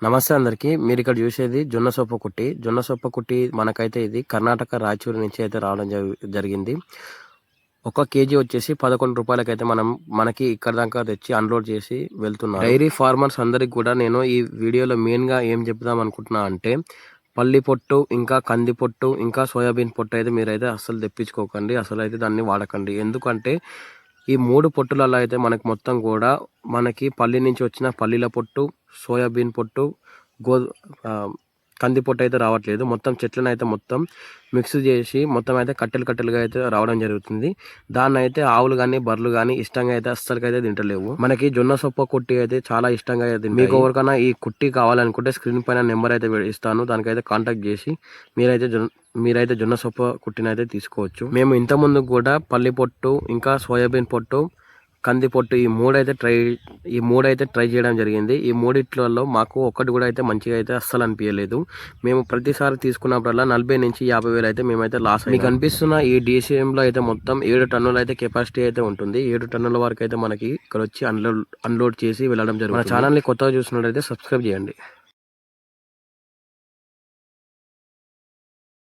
నమస్తే అందరికి. మీరు ఇక్కడ చూసేది జొన్న సొప్ప కుట్టి. జొన్న సొప్ప కుట్టి మనకైతే ఇది కర్ణాటక రాయచూరు నుంచి అయితే రావడం జరిగింది. 1 కేజీ వచ్చేసి 11 రూపాయలకైతే మనకి ఇక్కడ దాకా తెచ్చి అన్లోడ్ చేసి వెళ్తున్నారు. డైరీ ఫార్మర్స్ అందరికి కూడా నేను ఈ వీడియోలో మెయిన్గా ఏం చెప్దాం అనుకుంటున్నా అంటే, పల్లి పొట్టు, ఇంకా కంది పొట్టు, ఇంకా సోయాబీన్ పొట్టు అయితే మీరైతే అస్సలు తెప్పించుకోకండి. అసలు అయితే దాన్ని వాడకండి. ఎందుకంటే ఈ 3 పొట్టులలో అయితే మనకు మొత్తం కూడా మనకి పల్లి నుంచి వచ్చిన పల్లీల పొట్టు, సోయాబీన్ పొట్టు, కంది పొట్టు అయితే రావట్లేదు. మొత్తం చెట్లను అయితే మొత్తం మిక్స్ చేసి మొత్తం అయితే కట్టెలుగా అయితే రావడం జరుగుతుంది. దాన్ని అయితే ఆవులు కానీ బర్రెలు కానీ ఇష్టంగా అయితే అస్సలకైతే తింటలేవు. మనకి జొన్న సొప్ప కుట్టి అయితే చాలా ఇష్టంగా అయితే మీకు ఎవరికైనా ఈ కుట్టి కావాలనుకుంటే స్క్రీన్ పైన నెంబర్ అయితే ఇస్తాను. దానికైతే కాంటాక్ట్ చేసి మీరైతే జొన్న సొప్ప కుట్టినైతే తీసుకోవచ్చు. మేము ఇంతకుముందు కూడా పల్లి పొట్టు, ఇంకా సోయాబీన్ పొట్టు, కంది పొట్టు ఈ మూడైతే ట్రై చేయడం జరిగింది. ఈ మూడిట్లలో మాకు ఒక్కటి కూడా అయితే మంచిగా అయితే అస్సలు అనిపించలేదు. మేము ప్రతిసారి తీసుకున్నప్పుడల్లా 40 నుంచి 50 వేలు అయితే మేమైతే లాస్. మీకు అనిపిస్తున్న ఈ DCMలో అయితే మొత్తం 7 టన్నులు అయితే కెపాసిటీ అయితే ఉంటుంది. 7 టన్నుల వరకు అయితే మనకి ఇక్కడ వచ్చి అన్లోడ్ చేసి వెళ్ళడం జరుగుతుంది. మన ఛానల్ని కొత్తగా చూసినట్లయితే సబ్స్క్రైబ్ చేయండి.